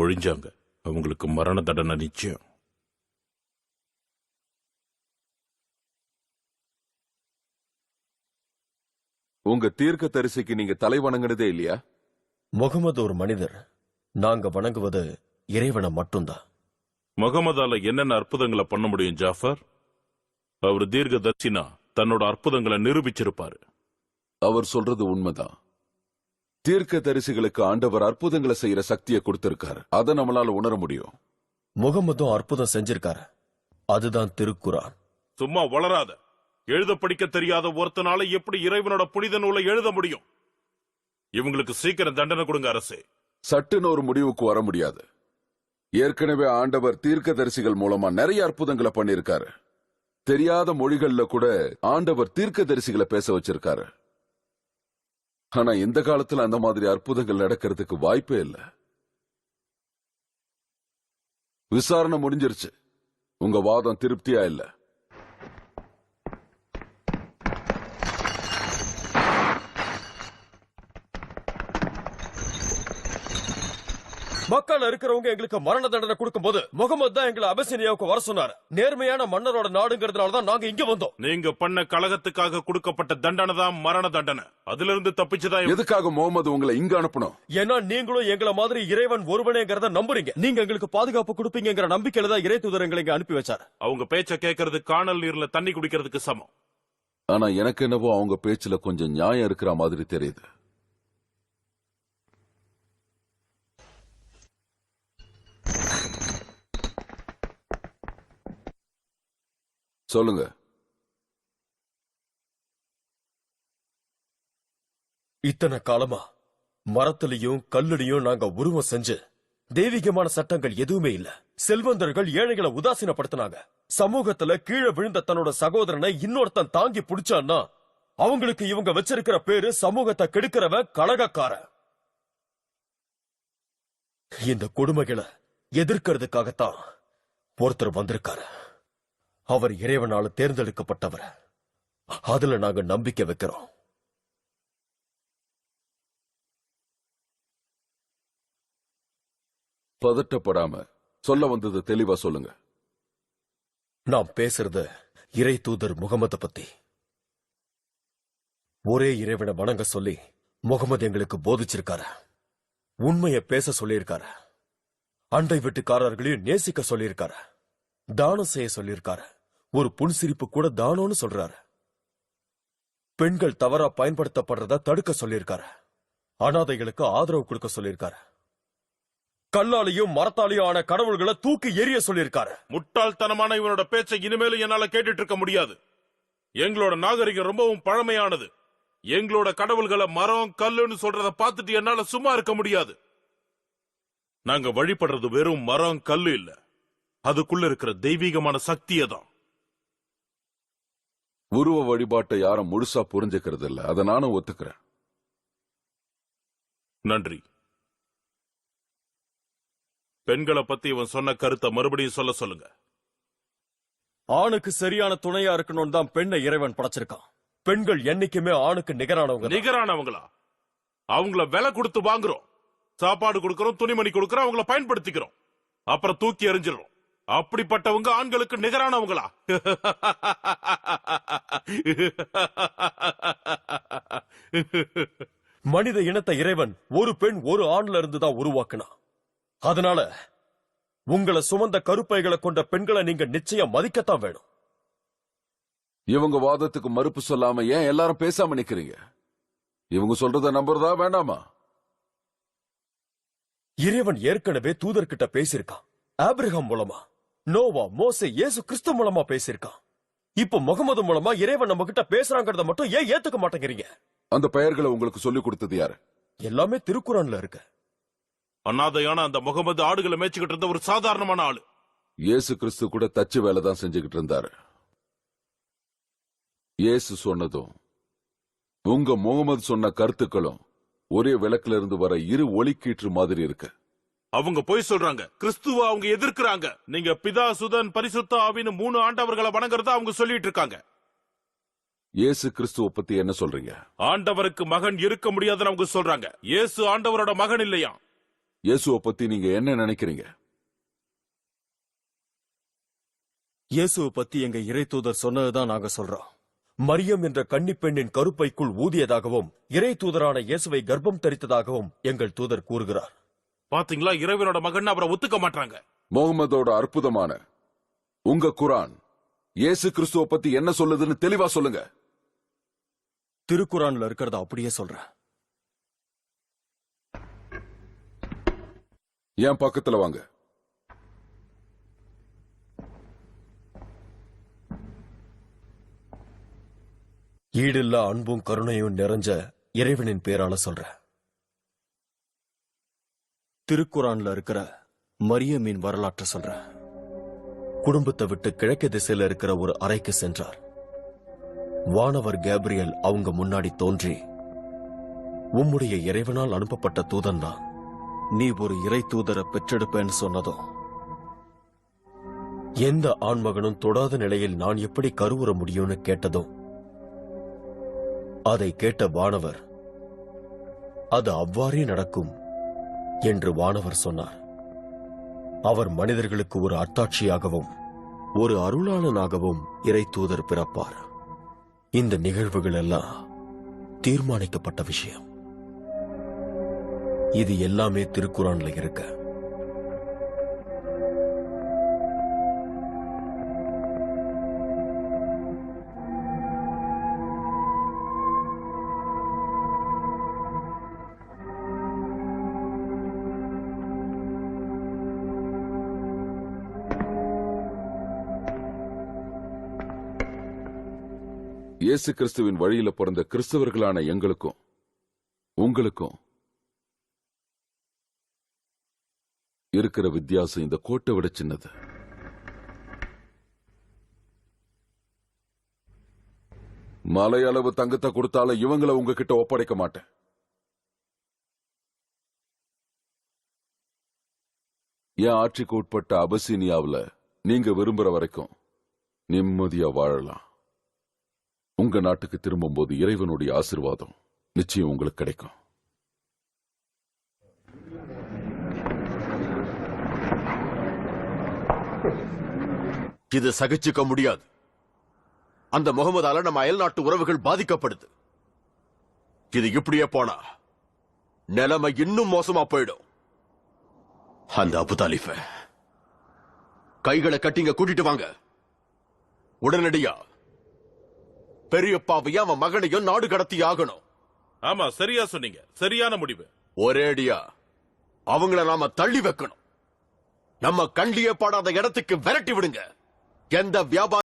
ஒழிஞ்சாங்க. அவங்களுக்கு மரண தண்டனை நிச்சயம். உங்க தீர்க்க தரிசிக்கு நீங்க தலை வணங்கினதே இல்லையா? முகமது ஒரு மனிதர். நாங்க வணங்குவது இறைவனை மட்டும்தான். முகமதால என்னென்ன அற்புதங்களை பண்ண முடியும் ஜாஃபர்? அவர் தீர்க்க தரிசினா தன்னோட அற்புதங்களை நிரூபிச்சிருப்பாரு. அவர் சொல்றது உண்மைதான். தீர்க்க தரிசிகளுக்கு ஆண்டவர் அற்புதங்களை செய்யற சக்தியை கொடுத்திருக்காரு. அதை நம்மளால உணர முடியும். முகமதும் அற்புதம் செஞ்சிருக்காரு. அதுதான் திருக்குரான். சும்மா வளராத. எழுத படிக்க தெரியாத ஒருத்தனால எப்படி இறைவனோட புனித நூலை எழுத முடியும்? இவங்களுக்கு சீக்கிரம் தண்டனை கொடுங்க அரசே. சட்டுன்னு ஒரு முடிவுக்கு வர முடியாது. ஏற்கனவே ஆண்டவர் தீர்க்க தரிசிகள் மூலமா நிறைய அற்புதங்களை பண்ணிருக்காரு. தெரியாத மொழிகள்ல கூட ஆண்டவர் தீர்க்க தரிசிகளை பேச வச்சிருக்காரு. ஆனா இந்த காலத்துல அந்த மாதிரி அற்புதங்கள் நடக்கிறதுக்கு வாய்ப்பே இல்லை. விசாரணை முடிஞ்சிருச்சு. உங்க வாதம் திருப்தியா இல்ல. மக்கள் இருக்கிறவங்க எங்களுக்கு மரண தண்டனை கொடுக்கும் போது முகமது தான் எங்களை அபிசினியாவுக்கு வர சொன்னார். நேர்மையான மன்னரோட நாடுங்கிறதுனாலதான் நாங்க இங்க வந்தோம். நீங்க பண்ண கலகத்துக்காக கொடுக்கப்பட்ட தண்டனை தான் மரண தண்டனை. அதுல இருந்து தப்பிச்சுதான். எதுக்காக முகமது உங்களை இங்க அனுப்பணும்? ஏன்னா நீங்களும் எங்களை மாதிரி இறைவன் ஒருவனேங்கிறத நம்புறீங்க. நீங்க எங்களுக்கு பாதுகாப்பு கொடுப்பீங்கிற நம்பிக்கையில தான் இறை தூதர் எங்களை அனுப்பி வச்சார். அவங்க பேச்ச கேட்கறது காணல் நீர்ல தண்ணி குடிக்கிறதுக்கு சமம். ஆனா எனக்கு என்னவோ அவங்க பேச்சுல கொஞ்சம் நியாயம் இருக்கிற மாதிரி தெரியுது. சொல்லுங்க. இத்தனை காலமா மரத்திலையும் கல்லுலையும் நாங்க உருவம் செஞ்சு தெய்வீகமான சட்டங்கள் எதுவுமே இல்ல. செல்வந்தர்கள் ஏழைகளை உதாசீனப்படுத்தினாங்க. சமூகத்துல கீழே விழுந்த தன்னோட சகோதரனை இன்னொருத்தன் தாங்கி பிடிச்சான்னா அவங்களுக்கு இவங்க வச்சிருக்கிற பேரு சமூகத்தை கெடுக்கிறவன் கலகக்காரன். இந்த கொடுமைகளை எதிர்க்கிறதுக்காகத்தான் ஒருத்தர் வந்திருக்காரு. அவர் இறைவனால தேர்ந்தெடுக்கப்பட்டவர். அதுல நாங்க நம்பிக்கை வைக்கிறோம். பதட்டப்படாம சொல்ல வந்தது தெளிவா சொல்லுங்க. நாம் பேசுறது இறை தூதர் முகமது பத்தி. ஒரே இறைவனை வணங்க சொல்லி முகமது எங்களுக்கு போதிச்சிருக்காரு. உண்மையை பேச சொல்லியிருக்காரு. அண்டை வீட்டுக்காரர்களையும் நேசிக்க சொல்லியிருக்காரு. தானம் செய்ய சொல்லியிருக்காரு. ஒரு புன்சிரிப்பு கூட தானம்னு சொல்றாரு. பெண்கள் தவறா பயன்படுத்தப்படுறத தடுக்க சொல்லியிருக்காரு. அனாதைகளுக்கு ஆதரவு கொடுக்க சொல்லியிருக்காரு. கல்லாலையும் மரத்தாலையும் ஆன கடவுள்களை தூக்கி எரிய சொல்லியிருக்காரு. முட்டாள்தனமான இவனோட பேச்சை இனிமேலும் என்னால கேட்டுட்டு இருக்க முடியாது. எங்களோட நாகரிகம் ரொம்பவும் பழமையானது. எங்களோட கடவுள்களை மரம் கல்லுன்னு சொல்றத பார்த்துட்டு என்னால சும்மா இருக்க முடியாது. நாங்க வழிபடுறது வெறும் மரம் கல்லு இல்ல, அதுக்குள்ள இருக்கிற தெய்வீகமான சக்தியை தான். உருவ வழிபாட்டை யாரும் முழுசா புரிஞ்சுக்கிறது இல்ல. அதை நானும் ஒத்துக்கிறேன். நன்றி. பெண்களை பத்தி இவன் சொன்ன கருத்தை மறுபடியும் சொல்ல சொல்லுங்க. ஆணுக்கு சரியான துணையா இருக்கணும்னு தான் பெண்ணை இறைவன் படைச்சிருக்கான். பெண்கள் என்னைக்குமே ஆணுக்கு நிகரானவங்க. நிகரானவங்களா? அவங்கள விலை கொடுத்து வாங்குறோம், சாப்பாடு கொடுக்கறோம், துணிமணி கொடுக்கறோம், அவங்கள பயன்படுத்திக்கிறோம், அப்புறம் தூக்கி எறிஞ்சிடறோம். அப்படிப்பட்டவங்க ஆண்களுக்கு நிகரானவங்களா? மனித இனத்தை இறைவன் ஒரு பெண் ஒரு ஆண்ல இருந்து தான் உருவாக்கினான். அதனால உங்களை சுமந்த கருப்பைகளை கொண்ட பெண்களை நீங்க நிச்சயம் மதிக்கத்தான் வேணும். இவங்க வாதத்துக்கு மறுப்பு சொல்லாம ஏன் எல்லாரும் பேசாம நிக்கிறீங்க? இவங்க சொல்றத நம்புறதா வேண்டாமா? இறைவன் ஏற்கனவே தூதர்கிட்ட பேசியிருக்கான். ஆபிரகாம் மூலமா, நோவா, மோசே, இயேசு கிறிஸ்து மூலமா பேசியிருக்கான். இப்ப முகமது மூலமா இறைவன் நம்ம கிட்ட பேசுறாங்கிறத மட்டும் ஏன் ஏத்துக்க மாட்டேங்கிறீங்க? அந்த பெயர்களை உங்களுக்கு சொல்லிக் கொடுத்தது யாரு? எல்லாமே திருக்குறான்ல இருக்கு. அனாதையான அந்த முகமது ஆடுகளை மேய்ச்சிக்கிட்டு இருந்த ஒரு சாதாரணமான ஆளு. இயேசு கிறிஸ்து கூட தச்சு வேலை தான் செஞ்சுக்கிட்டு இருந்தாரு. இயேசு சொன்னதும் உங்க முகமது சொன்ன கருத்துக்களும் ஒரே விளக்குல இருந்து வர இரு ஒளிக்கீற்று மாதிரி இருக்கு. அவங்க போய் சொல்றாங்க. கிறிஸ்துவ அவங்க எதிர்க்கிறாங்க. நீங்க பிதா, சுதன், பரிசுத்த ஆவின்னு 3 ஆண்டவர்களை வணங்குறதா அவங்க சொல்லிட்டு இருக்காங்க. இயேசு கிறிஸ்துவ பத்தி என்ன சொல்றீங்க? ஆண்டவருக்கு மகன் இருக்க முடியாதுன்னு அவங்க சொல்றாங்க. இயேசு ஆண்டவரோட மகன் இல்லையா? இயேசுவை பத்தி நீங்க என்ன நினைக்கிறீங்க? இயேசுவை பத்தி எங்க இறை தூதர் சொன்னதுதான் நாங்க சொல்றோம். மரியம் என்ற கன்னிப்பெண்ணின் கருப்பைக்குள் ஊதியதாகவும் இறை தூதரான இயேசுவை கர்ப்பம் தரித்ததாகவும் எங்கள் தூதர் கூறுகிறார். பாத்தீங்களா, இறைவனோட மகன் அவரை ஒத்துக்க மாட்டாங்க. முகமதோட அற்புதமான உங்க குரான் இயேசு கிறிஸ்துவ பத்தி என்ன சொல்லுதுன்னு தெளிவா சொல்லுங்க. திருக்குரான்ல இருக்கிறத அப்படியே சொல்றேன். என் பக்கத்துல வாங்க. ஈடில்லா அன்பும் கருணையும் நிறைஞ்ச இறைவனின் பேரால சொல்றேன். திருக்குரான்ல இருக்கிற மரியமின் வரலாற்றை சொல்றேன். குடும்பத்தை விட்டு கிழக்கு திசையில இருக்கிற ஒரு அறைக்கு சென்றார். வானவர் கேப்ரியல் அவங்க முன்னாடி தோன்றி, உம்முடைய இறைவனால் அனுப்பப்பட்ட தூதன் தான், நீ ஒரு இறை தூதரை பெற்றெடுப்பேன்னு சொன்னதும், எந்த ஆண்மகனும் தொடாத நிலையில் நான் எப்படி கருவுற முடியும்னு கேட்டதும், அதை கேட்ட வானவர், அது அவ்வாறே நடக்கும் என்று வானவர் சொன்னார். அவர் மனிதர்களுக்கு ஒரு அத்தாட்சியாகவும் ஒரு அருளாளனாகவும் இறை தூதர் பிறப்பார். இந்த நிகழ்வுகள் எல்லாம் தீர்மானிக்கப்பட்ட விஷயம். இது எல்லாமே திருக்குரான்ல இருக்கு. இயேசு கிறிஸ்துவின் வழியில பிறந்த கிறிஸ்தவர்களான எங்களுக்கும் உங்களுக்கும் இருக்கிற வித்தியாசம் இந்த கோட்டை விட சின்னது. மலையளவு தங்கத்தை கொடுத்தாலும் இவங்களை உங்ககிட்ட ஒப்படைக்க மாட்டேன். என் ஆட்சிக்கு உட்பட்ட அபசீனியாவில் நீங்க விரும்புற வரைக்கும் நிம்மதியா வாழலாம். உங்க நாட்டுக்கு திரும்பும்போது இறைவனுடைய ஆசீர்வாதம் நிச்சயம் உங்களுக்கு கிடைக்கும். இது சகிச்சுக்க முடியாது. அந்த முகமதால நம்ம அயல்நாட்டு உறவுகள் பாதிக்கப்படுது. இது இப்படியே போனா நிலைமை இன்னும் மோசமா போயிடும். அந்த அபுதாலிஃப கைகளை கட்டிங்க கூட்டிட்டு வாங்க உடனடியா. பெரியப்பாவையும் அவன் மகனையும் நாடு கடத்தி ஆகணும். ஆமா, சரியா சொன்னீங்க. சரியான முடிவு. ஒரேடியா அவங்கள நாம தள்ளி வைக்கணும். நம்ம கண்ணியே பாடாத இடத்துக்கு விரட்டி விடுங்க. எந்த வியாபார